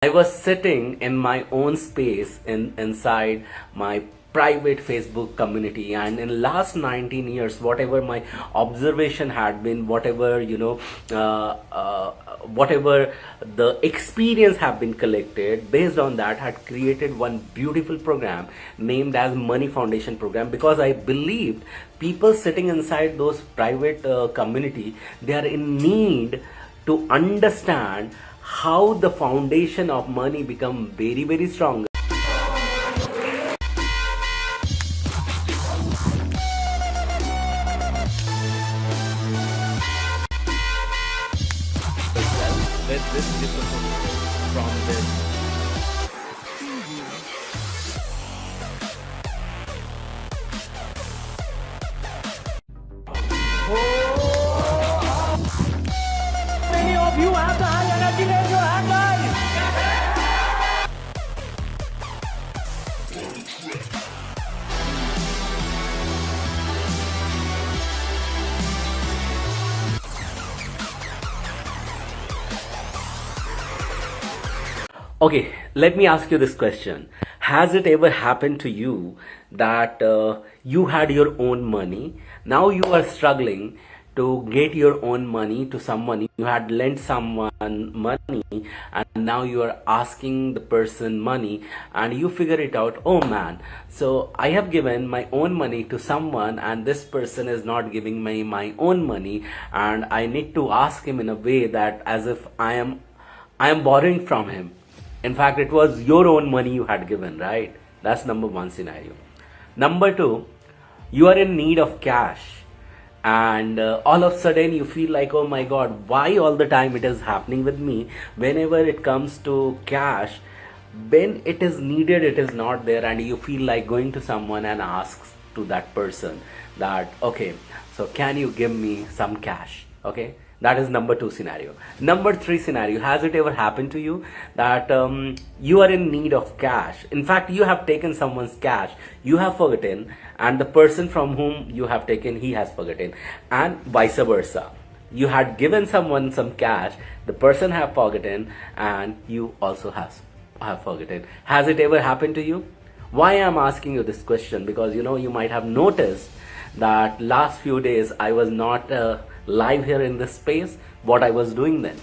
I was sitting in my own space inside my private Facebook community, and in last 19 years, whatever my observation had been, whatever the experience have been collected, based on that had created one beautiful program named as Money Foundation program, because I believed people sitting inside those private community, they are in need to understand how the foundation of money become very very strong. With this discipline from this. Many of you have the high energy, raise your hand, guys. Okay, let me ask you this question. Has it ever happened to you that you had your own money, now you are struggling to get your own money to someone, you had lent someone money, and now you are asking the person money, and you figure it out, oh man, so I have given my own money to someone and this person is not giving me my own money, and I need to ask him in a way that as if I am borrowing from him. In fact, it was your own money you had given, right? That's number one scenario. Number two, you are in need of cash, and all of a sudden you feel like, oh my god, why all the time it is happening with me? Whenever it comes to cash, when it is needed, it is not there, and you feel like going to someone and asks to that person that, okay, so can you give me some cash? Okay, that is number two scenario. Number three scenario, has it ever happened to you that you are in need of cash? In fact, you have taken someone's cash, you have forgotten, and the person from whom you have taken, he has forgotten, and vice versa. You had given someone some cash, the person have forgotten, and you also have forgotten. Has it ever happened to you? Why I'm asking you this question? Because you might have noticed that last few days I was not live here in this space. What I was doing then,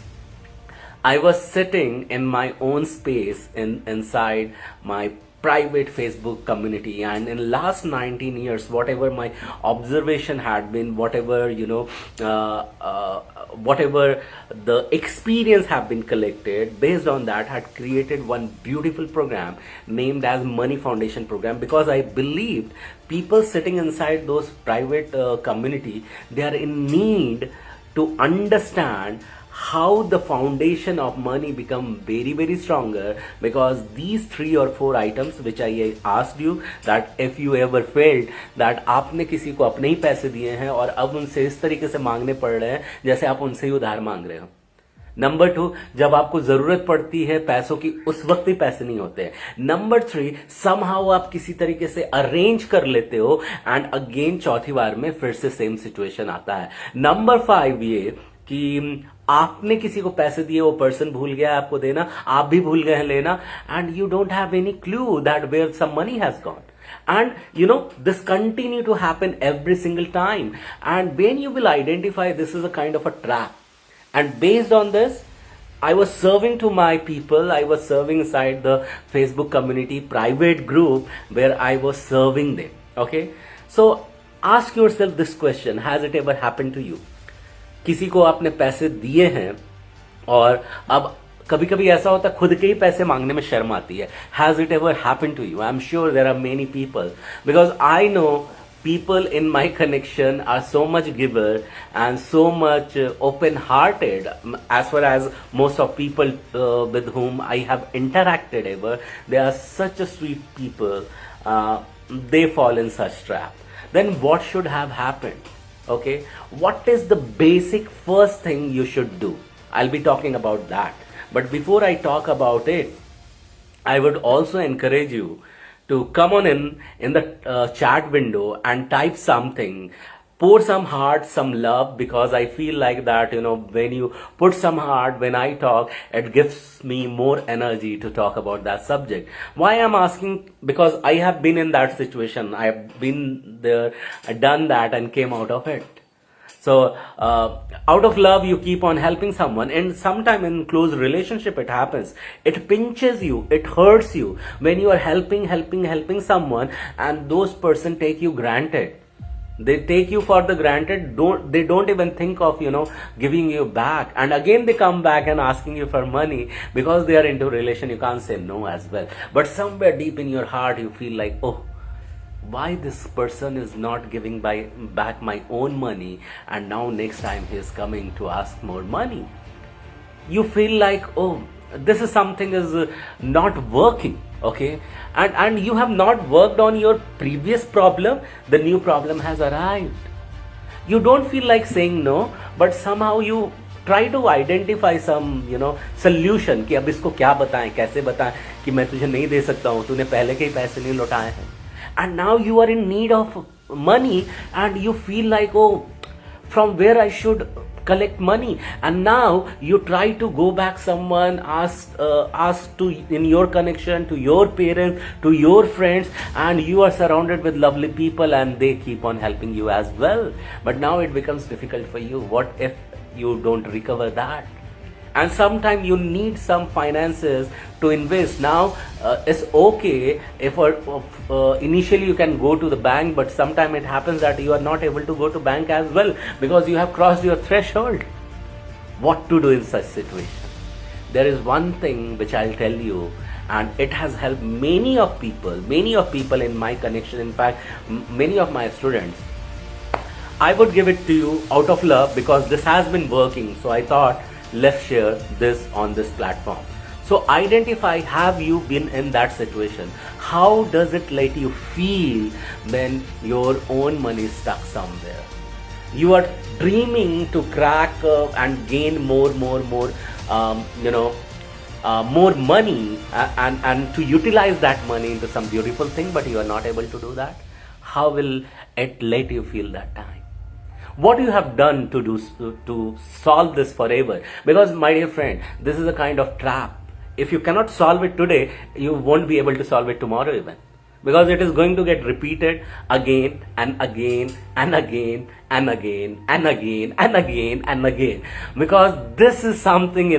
I was sitting in my own space inside my private Facebook community, and in last 19 years, whatever my observation had been, whatever the experience have been collected, based on that had created one beautiful program named as Money Foundation program, because I believed people sitting inside those private community, they are in need to understand how the foundation of money become very very stronger, because these three or four items which I asked you, that if you ever felt that आपने किसी को अपने ही पैसे दिए हैं और अब उनसे इस तरीके से मांगने पड़ रहे हैं जैसे आप उनसे ही उधार मांग रहे हो. नंबर टू, जब आपको जरूरत पड़ती है पैसों की, उस वक्त ही पैसे नहीं होते हैं. नंबर थ्री, समहाउ आप किसी तरीके से अरेंज कर लेते हो, एंड अगेन चौथी बार में फिर से सेम सिचुएशन आता है. नंबर फाइव, ये कि आपने किसी को पैसे दिए, वो पर्सन भूल गया आपको देना, आप भी भूल गए हैं लेना, and you don't have any clue that where some money has gone. And this continue to happen every single time, and when you will identify this is a kind of a trap, and based on this I was serving to my people, I was serving inside the Facebook community private group where I was serving them. Okay, so ask yourself this question, has it ever happened to you? किसी को आपने पैसे दिए हैं और अब कभी कभी ऐसा होता है खुद के ही पैसे मांगने में शर्म आती है. Has it ever happened to you? I am sure there are many people, because I know people in my connection are so much giver and so much open hearted, as far as most of people with whom I have interacted ever, they are such a sweet people. They fall in such trap. Then what should have happened? Okay, what is the basic first thing you should do? I'll be talking about that, but before I talk about it, I would also encourage you to come on in the chat window and type something. pour some heart, some love, because I feel like that, when you put some heart, when I talk, it gives me more energy to talk about that subject. Why I'm asking? Because I have been in that situation. I have been there, done that, and came out of it. So, out of love, you keep on helping someone, and sometime in close relationship, it happens. It pinches you, it hurts you when you are helping someone, and those person take you granted. They take you for the granted. They don't even think of giving you back, and again they come back and asking you for money because they are into relation. You can't say no as well. But somewhere deep in your heart, you feel like, oh, why this person is not giving back my own money, and now next time he is coming to ask more money. You feel like, oh, this is something is not working, okay, and you have not worked on your previous problem. The new problem has arrived. You don't feel like saying no, but somehow you try to identify some solution कि अब इसको क्या बताएं, कैसे बताएं कि मैं तुझे नहीं दे सकता हूँ, तूने पहले के ही पैसे नहीं लौटाए हैं. And now you are in need of money, and you feel like, oh, from where I should collect money. And now you try to go back someone, ask to in your connection, to your parents, to your friends, and you are surrounded with lovely people, and they keep on helping you as well. But now it becomes difficult for you. What if you don't recover that? And sometimes you need some finances to invest. Now it's okay if initially you can go to the bank, but sometimes it happens that you are not able to go to bank as well because you have crossed your threshold. What to do in such situation? There is one thing which I'll tell you, and it has helped many of people in my connection. In fact, many of my students. I would give it to you out of love because this has been working. So I thought, let's share this on this platform. So identify, have you been in that situation? How does it let you feel when your own money is stuck somewhere? You are dreaming to crack and gain more more money and to utilize that money into some beautiful thing, but you are not able to do that. How will it let you feel that time? What you have done to solve this forever? Because my dear friend, this is a kind of trap. If you cannot solve it today, you won't be able to solve it tomorrow even, because it is going to get repeated again and again and again and again and again and again and again. Because this is something,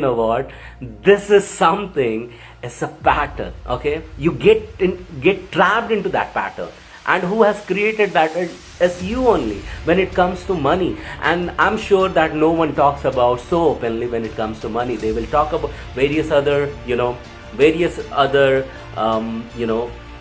this is something, it's a pattern. Okay, you get trapped into that pattern. And who has created that? It's you only when it comes to money. And I'm sure that no one talks about so openly when it comes to money. They will talk about various other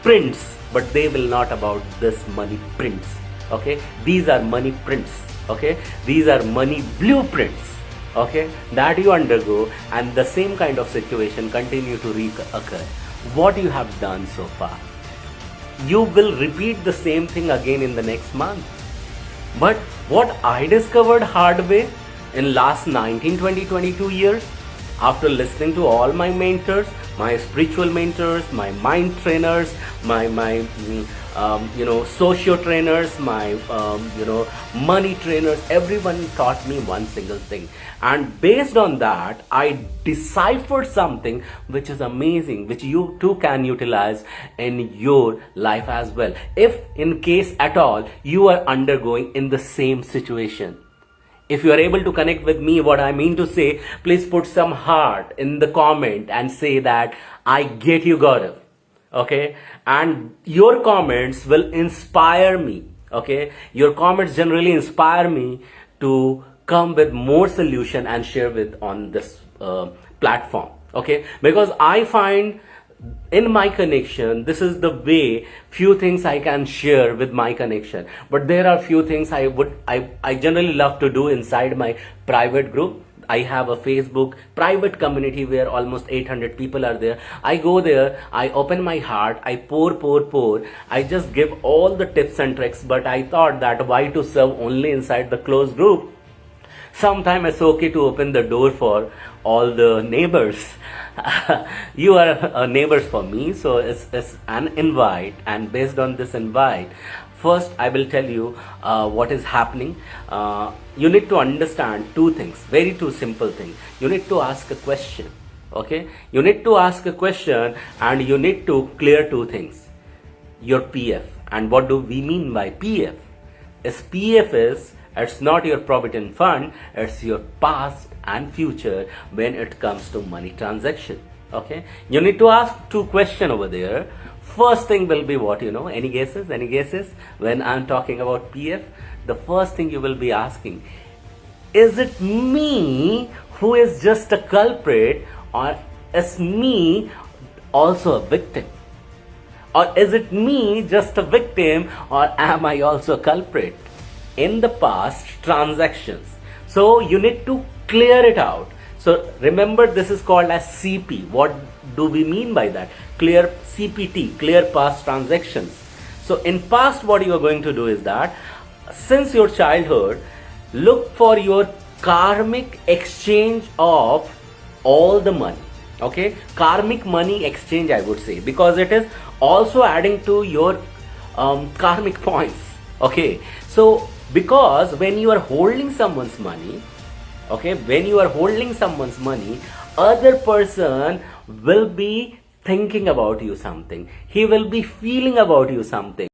prints, but they will not about this money prints. Okay, these are money prints. Okay, these are money blueprints. Okay, that you undergo, and the same kind of situation continue to reoccur. What you have done so far? You will repeat the same thing again in the next month. But what I discovered hard way in last 19, 20, 22 years, after listening to all my mentors, my spiritual mentors, my mind trainers, my socio trainers, my money trainers, everyone taught me one single thing. And based on that, I deciphered something which is amazing, which you too can utilize in your life as well. If in case at all you are undergoing in the same situation. If you are able to connect with me, what I mean to say, please put some heart in the comment and say that I get you, Gaurav. Okay, and your comments will inspire me. Okay, your comments generally inspire me to come with more solution and share with on this platform. Okay, because I find in my connection, this is the way few things I can share with my connection, but there are few things I generally love to do inside my private group. I have a Facebook private community where almost 800 people are there. I go there, I open my heart, I pour. I just give all the tips and tricks, but I thought that why to serve only inside the closed group? Sometimes it's okay to open the door for all the neighbors. You are neighbors for me, so it's an invite, and based on this invite, First, I will tell you what is happening. You need to understand two things, very two simple things. You need to ask a question. Okay, you need to ask a question, and you need to clear two things: your PF. And what do we mean by PF? PF is, it's not your provident fund, it's your past and future when it comes to money transaction. Okay, you need to ask two questions over there. First thing will be what, any guesses? Any guesses when I'm talking about PF? The first thing you will be asking: is it me who is just a culprit, or is me also a victim? Or is it me just a victim, or am I also a culprit in the past transactions? So you need to clear it out. So remember, this is called as CP. What do we mean by that? Clear CPT, clear past transactions. So in past, what you are going to do is that since your childhood, look for your karmic exchange of all the money. Okay, karmic money exchange, I would say, because it is also adding to your karmic points. Okay, so because when you are holding someone's money, okay, when you are holding someone's money, other person will be thinking about you something, he will be feeling about you something.